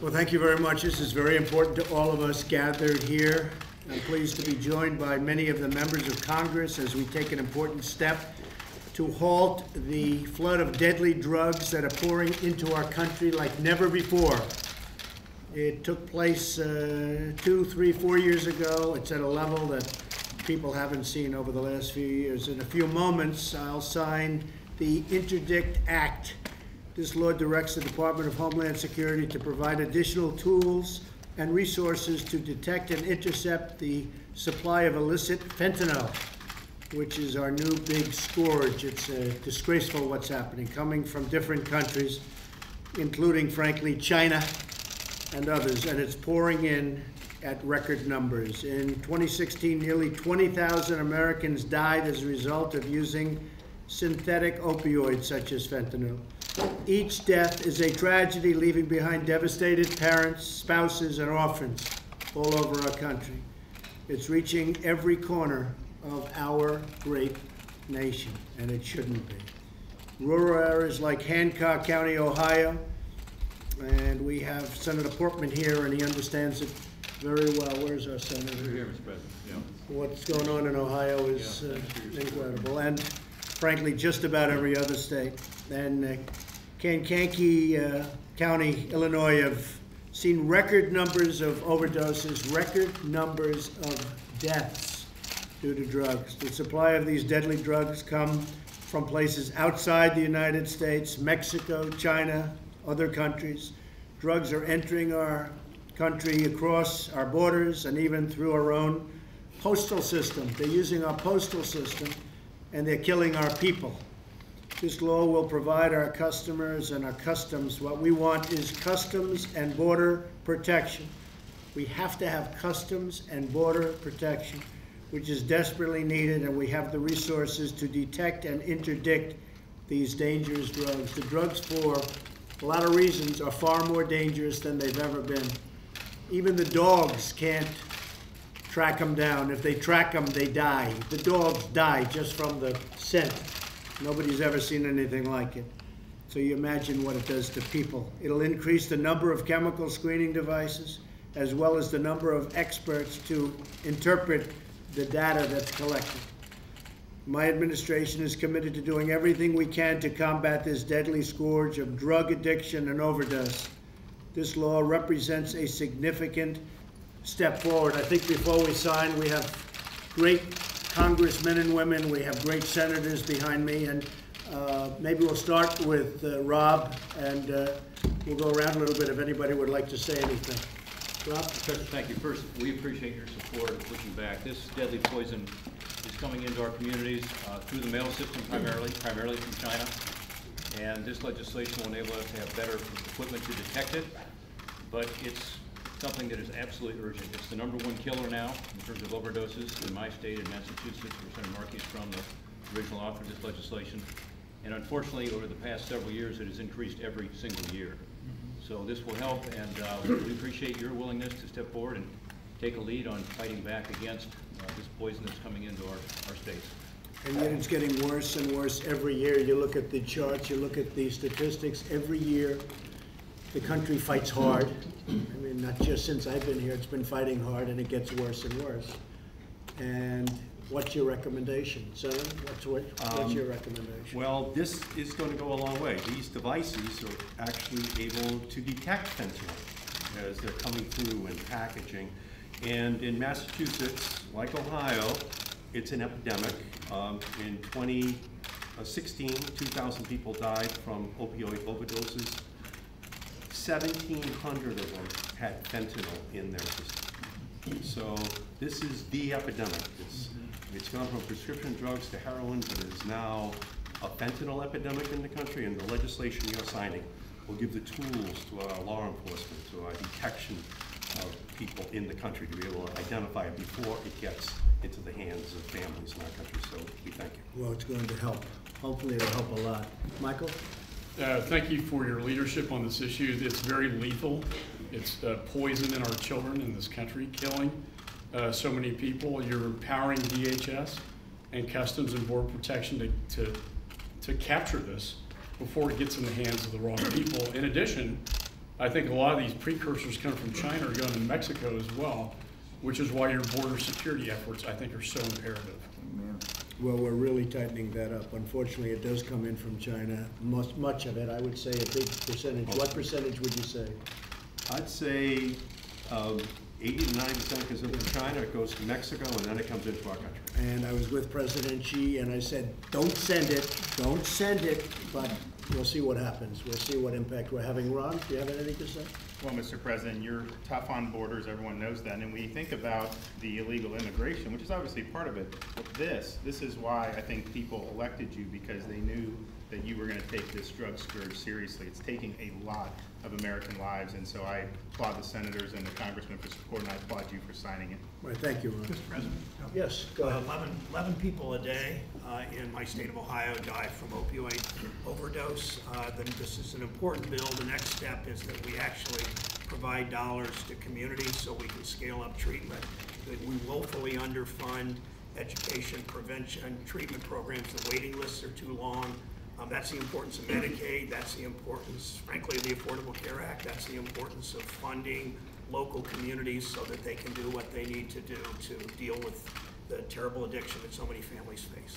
Well, thank you very much. This is very important to all of us gathered here. I'm pleased to be joined by many of the members of Congress as we take an important step to halt the flood of deadly drugs that are pouring into our country like never before. It took place 2, 3, 4 years ago. It's at a level that people haven't seen over the last few years. In a few moments, I'll sign the Interdict Act. This law directs the Department of Homeland Security to provide additional tools and resources to detect and intercept the supply of illicit fentanyl, which is our new big scourge. It's disgraceful what's happening, coming from different countries, including, frankly, China and others, and it's pouring in at record numbers. In 2016, nearly 20,000 Americans died as a result of using synthetic opioids such as fentanyl. Each death is a tragedy, leaving behind devastated parents, spouses, and orphans all over our country. It's reaching every corner of our great nation, and it shouldn't be. Rural areas like Hancock County, Ohio, and we have Senator Portman here, and he understands it very well. Where's our senator? Here, Mr. President. Yeah. What's going on in Ohio is incredible, and frankly, just about every other state. And Kankakee County, Illinois, have seen record numbers of overdoses, record numbers of deaths due to drugs. The supply of these deadly drugs come from places outside the United States, Mexico, China, other countries. Drugs are entering our country across our borders and even through our own postal system. They're using our postal system, and they're killing our people. This law will provide our customers and our customs. What we want is customs and border protection. We have to have customs and border protection, which is desperately needed, and we have the resources to detect and interdict these dangerous drugs. The drugs, for a lot of reasons, are far more dangerous than they've ever been. Even the dogs can't track them down. If they track them, they die. The dogs die just from the scent. Nobody's ever seen anything like it. So you imagine what it does to people. It'll increase the number of chemical screening devices, as well as the number of experts to interpret the data that's collected. My administration is committed to doing everything we can to combat this deadly scourge of drug addiction and overdose. This law represents a significant step forward. I think before we sign, we have great congressmen and women, we have great senators behind me, and maybe we'll start with Rob, and we'll go around a little bit if anybody would like to say anything. Rob? Thank you. First, we appreciate your support of pushing back. This deadly poison is coming into our communities through the mail system primarily from China. And this legislation will enable us to have better equipment to detect it, but it's something that is absolutely urgent. It's the #1 killer now in terms of overdoses in my state, in Massachusetts, where Senator Markey's from, the original author of this legislation. And unfortunately, over the past several years, it has increased every single year. So this will help, and we appreciate your willingness to step forward and take a lead on fighting back against this poison that's coming into our states. And yet it's getting worse and worse every year. You look at the charts, you look at the statistics, every year the country fights hard. I mean, not just since I've been here, it's been fighting hard, and it gets worse and worse. And what's your recommendation? Senator, what's your recommendation? Well, this is going to go a long way. These devices are actually able to detect fentanyl as they're coming through in packaging. And in Massachusetts, like Ohio, it's an epidemic. In 2016, 2,000 people died from opioid overdoses. 1,700 of them had fentanyl in their system. So this is the epidemic. It's gone from prescription drugs to heroin, but it is now a fentanyl epidemic in the country, and the legislation you're signing will give the tools to our law enforcement, to our detection of people in the country to be able to identify it before it gets into the hands of families in our country. So we thank you. Well, it's going to help. Hopefully it'll help a lot. Michael? Thank you for your leadership on this issue. It's very lethal. It's poison in our children in this country, killing so many people. You're empowering DHS and Customs and Border Protection to capture this before it gets in the hands of the wrong people. In addition, I think a lot of these precursors coming from China are going to Mexico as well, which is why your border security efforts, I think, are so imperative. Amen. Well, we're really tightening that up. Unfortunately, it does come in from China, much of it, I would say a big percentage. What percentage would you say? I'd say 80 to 90% goes into China, it goes to Mexico, and then it comes into our country. And I was with President Xi, and I said, don't send it, but we'll see what happens. We'll see what impact we're having. Ron, do you have anything to say? Well, Mr. President, you're tough on borders, everyone knows that, and when you think about the illegal immigration, which is obviously part of it, this is why I think people elected you, because they knew that you were going to take this drug scourge seriously. It's taking a lot of American lives, and so I applaud the senators and the congressmen for support, and I applaud you for signing it. Right, thank you, Ron. Mr. President? Yes, go ahead. 11 people a day in my state of Ohio die from opioid overdose. This is an important bill. The next step is that we actually provide dollars to communities so we can scale up treatment. That we woefully underfund education, prevention, treatment programs. The waiting lists are too long. That's the importance of Medicaid. That's the importance, frankly, of the Affordable Care Act. That's the importance of funding local communities so that they can do what they need to do to deal with the terrible addiction that so many families face.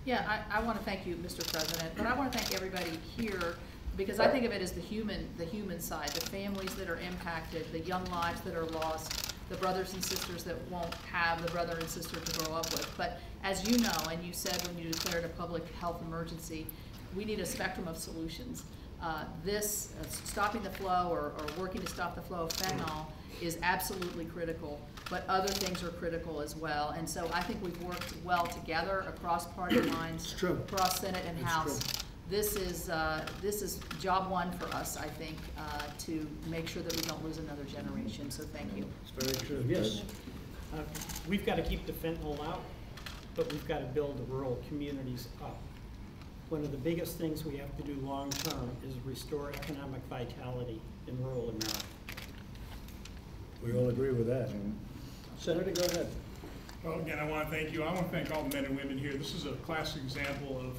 Yeah, I want to thank you, Mr. President, but I want to thank everybody here, because I think of it as the human side, the families that are impacted, the young lives that are lost, the brothers and sisters that won't have the brother and sister to grow up with. But as you know, and you said when you declared a public health emergency, we need a spectrum of solutions. Stopping the flow or working to stop the flow of fentanyl is absolutely critical, but other things are critical as well. And so I think we've worked well together across party lines, across Senate and House. This is job one for us, I think, to make sure that we don't lose another generation. So thank you. It's very true. Yes. We've got to keep the fentanyl out, but we've got to build the rural communities up. One of the biggest things we have to do long term is restore economic vitality in rural America. We all agree with that. Senator, go ahead. Well, again, I want to thank you. I want to thank all the men and women here. This is a classic example of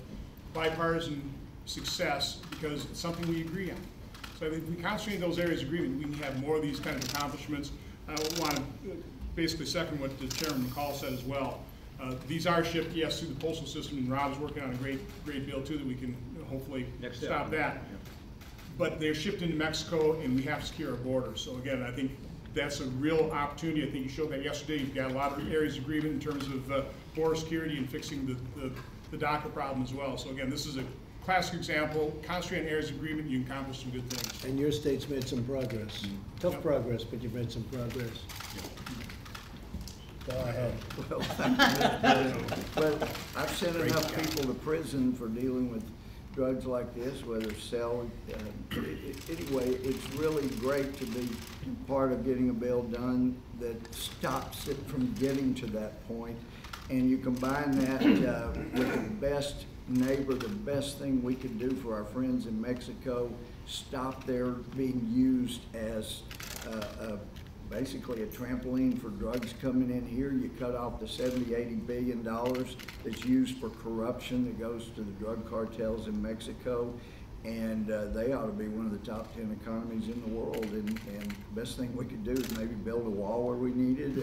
bipartisan success because it's something we agree on. So if we concentrate those areas of agreement, we can have more of these kind of accomplishments. I want to basically second what the Chairman McCall said as well. These are shipped, yes, through the postal system, and Rob is working on a great bill too that we can hopefully stop that. But they're shipped into Mexico, and we have to secure our borders. So again, I think that's a real opportunity. I think you showed that yesterday. You've got a lot of areas of agreement in terms of border security and fixing the DACA problem as well. So again, this is a classic example. Concentrate on areas of agreement, you can accomplish some good things. And your state's made some progress. Tough progress, but you've made some progress. Go ahead. Well, thank you. But I've sent enough people to prison for dealing with drugs like this, whether sell. Anyway, it's really great to be part of getting a bill done that stops it from getting to that point. And you combine that with the best neighbor, the best thing we could do for our friends in Mexico, stop their being used as basically a trampoline for drugs coming in here. You cut off the $70–80 billion that's used for corruption that goes to the drug cartels in Mexico, and they ought to be one of the top 10 economies in the world. And the best thing we could do is maybe build a wall where we need it,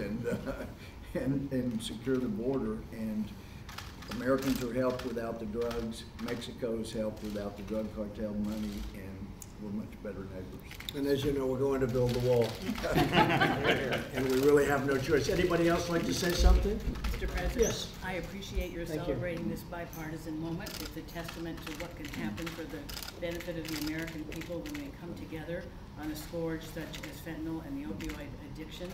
and secure the border. And Americans are helped without the drugs. Mexico's helped without the drug cartel money, and we're much better neighbors. And as you know, we're going to build the wall. And we really have no choice. Anybody else like to say something? Mr. President? Yes. I appreciate your Thank celebrating this bipartisan moment. It's a testament to what can happen for the benefit of the American people when they come together on a scourge such as fentanyl and the opioid addiction.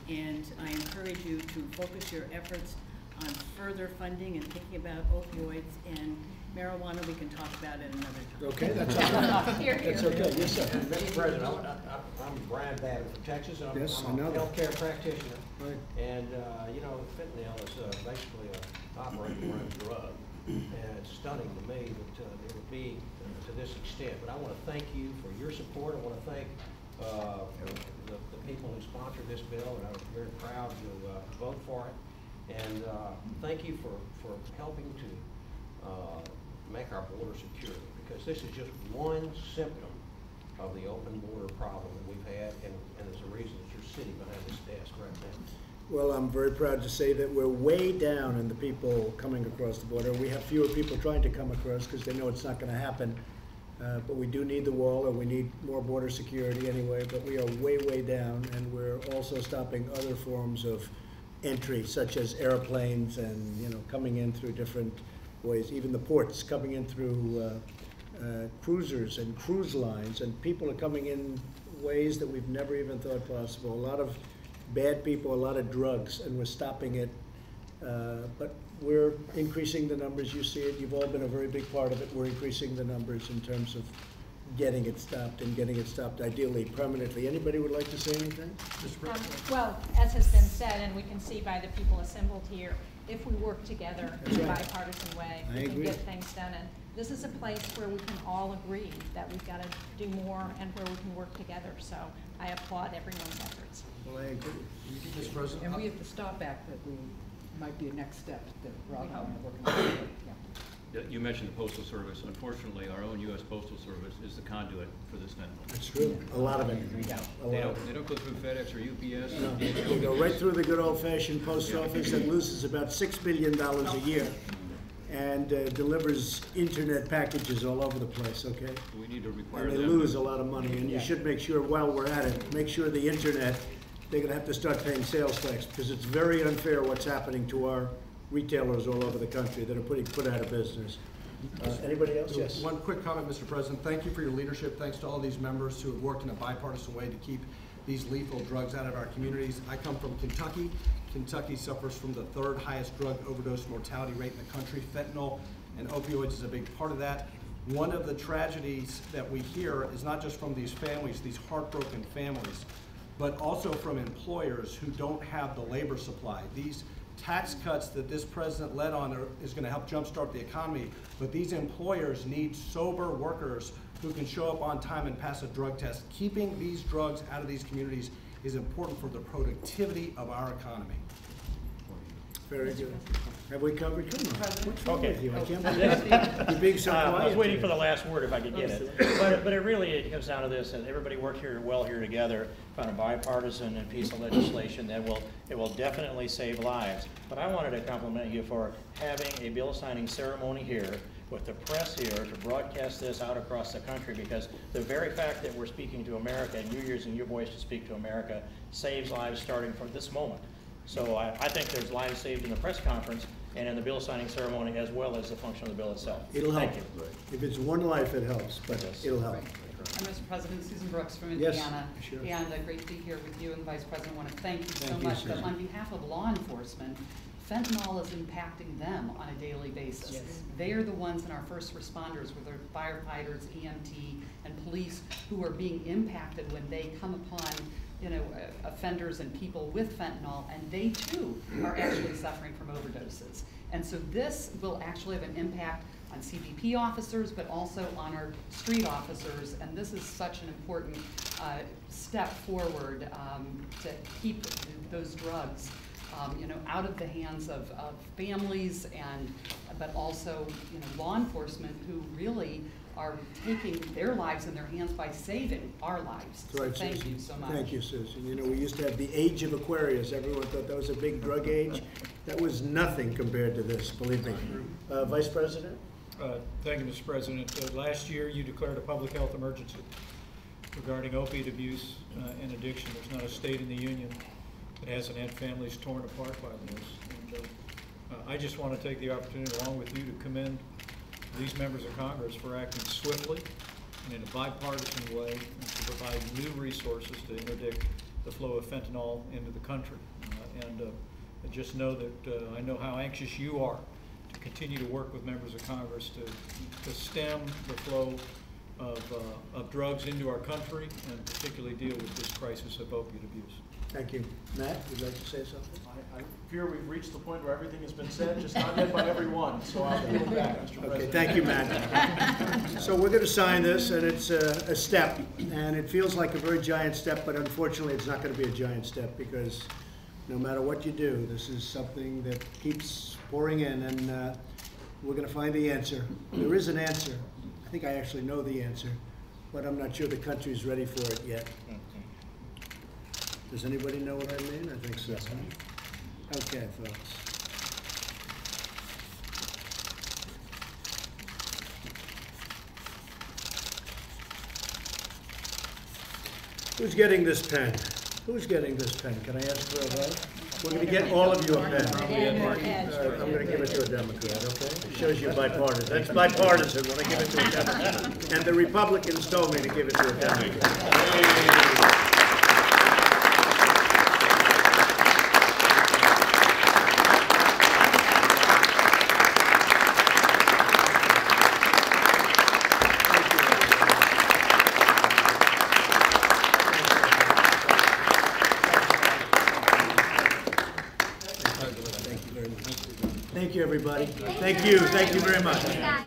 And I encourage you to focus your efforts on further funding and thinking about opioids and marijuana. We can talk about it another time. Okay, that's okay. That's okay. Yes, sir. Mr. President, I'm Brian Babbitt from Texas, and I'm a healthcare practitioner. Right. And you know, fentanyl is basically a operating room drug, and it's stunning to me that it would be to this extent. But I want to thank you for your support. I want to thank the people who sponsored this bill, and I'm very proud to vote for it. And thank you for helping to make our border secure, because this is just one symptom of the open border problem that we've had, and there's a reason that you're sitting behind this desk right now. Well, I'm very proud to say that we're way down in the people coming across the border. We have fewer people trying to come across because they know it's not going to happen. But we do need the wall, or we need more border security anyway, but we are way, way down, and we're also stopping other forms of entry, such as airplanes and, you know, coming in through different ways, even the ports, coming in through cruisers and cruise lines, and people are coming in ways that we've never even thought possible. A lot of bad people, a lot of drugs, and we're stopping it. But we're increasing the numbers. You see it. You've all been a very big part of it. We're increasing the numbers in terms of getting it stopped, and getting it stopped ideally permanently. Anybody would like to say anything? Well, as has been said, and we can see by the people assembled here, if we work together in a bipartisan way, we can get things done. And this is a place where we can all agree that we've got to do more and where we can work together. So I applaud everyone's efforts. Well, I agree. Mr. President, And we have the Stop Act that might be a next step that Rob and I are working on. You mentioned the Postal Service. Unfortunately, our own U.S. Postal Service is the conduit for this fentanyl. That's true. A lot of it. They don't go through FedEx or UPS. No, they go right through the good old-fashioned post office that loses about $6 billion a year and delivers internet packages all over the place, okay? We need to require and they them lose a lot of money, and you should make sure, while we're at it, make sure the internet, they're going to have to start paying sales tax, because it's very unfair what's happening to our retailers all over the country that are put out of business. Anybody else? Yes. One quick comment, Mr. President. Thank you for your leadership. Thanks to all these members who have worked in a bipartisan way to keep these lethal drugs out of our communities. I come from Kentucky. Kentucky suffers from the third highest drug overdose mortality rate in the country. Fentanyl and opioids is a big part of that. One of the tragedies that we hear is not just from these families, these heartbroken families, but also from employers who don't have the labor supply. These tax cuts that this president led on is going to help jumpstart the economy, but these employers need sober workers who can show up on time and pass a drug test. Keeping these drugs out of these communities is important for the productivity of our economy. Very good. Have we covered? Come on. What's wrong Okay. with you? I can't believe you're being so quiet. I was waiting today. for the last word if I could get it. But it comes down to this, and everybody worked here together on a bipartisan and piece of legislation that will definitely save lives. But I wanted to compliment you for having a bill signing ceremony here with the press here to broadcast this out across the country, because the very fact that we're speaking to America and you're using your voice to speak to America saves lives starting from this moment. So I think there's lives saved in the press conference and in the bill signing ceremony, as well as the function of the bill itself. It'll help. Thank you. If it's one life, it helps, but it'll help. I'm Mr. President, Susan Brooks from Indiana. Yes, sure. And great to be here with you and the Vice President. I want to thank you so Thank you, much. But Susan. on behalf of law enforcement, fentanyl is impacting them on a daily basis. Yes. They are the ones in our first responders, whether firefighters, EMT, and police, who are being impacted when they come upon offenders and people with fentanyl, and they too are actually suffering from overdoses. And so this will actually have an impact on CBP officers, but also on our street officers, and this is such an important step forward to keep those drugs out of the hands of families, but also law enforcement, who really are taking their lives in their hands by saving our lives. That's right, so thank Susan. you so much. Thank you, Susan. We used to have the age of Aquarius. Everyone thought that was a big drug age. That was nothing compared to this, believe me. Vice President? Thank you, Mr. President. Last year, you declared a public health emergency regarding opiate abuse and addiction. There's not a state in the union that hasn't had families torn apart by this. And I just want to take the opportunity, along with you, to commend these members of Congress for acting swiftly and in a bipartisan way, and to provide new resources to interdict the flow of fentanyl into the country. I just know that I know how anxious you are to continue to work with members of Congress to stem the flow of drugs into our country, and particularly deal with this crisis of opiate abuse. Thank you. Matt, would you like to say something? I fear we've reached the point where everything has been said, just not yet by everyone, so I'll yield back, Mr. President. Okay, thank you, Matt. So we're going to sign this, and it's a step, and it feels like a very giant step, but unfortunately it's not going to be a giant step, because no matter what you do, this is something that keeps pouring in, and we're going to find the answer. There is an answer. I think I actually know the answer. but I'm not sure the country's ready for it yet. Does anybody know what I mean? I think so. Okay, folks. Who's getting this pen? Who's getting this pen? Can I ask for a vote? We're going to get all of you a pen. I'm going to give it to a Democrat, okay? It shows you bipartisan. That's bipartisan when I give it to a Democrat. And the Republicans told me to give it to a Democrat. Thank you, everybody. Thank you very much.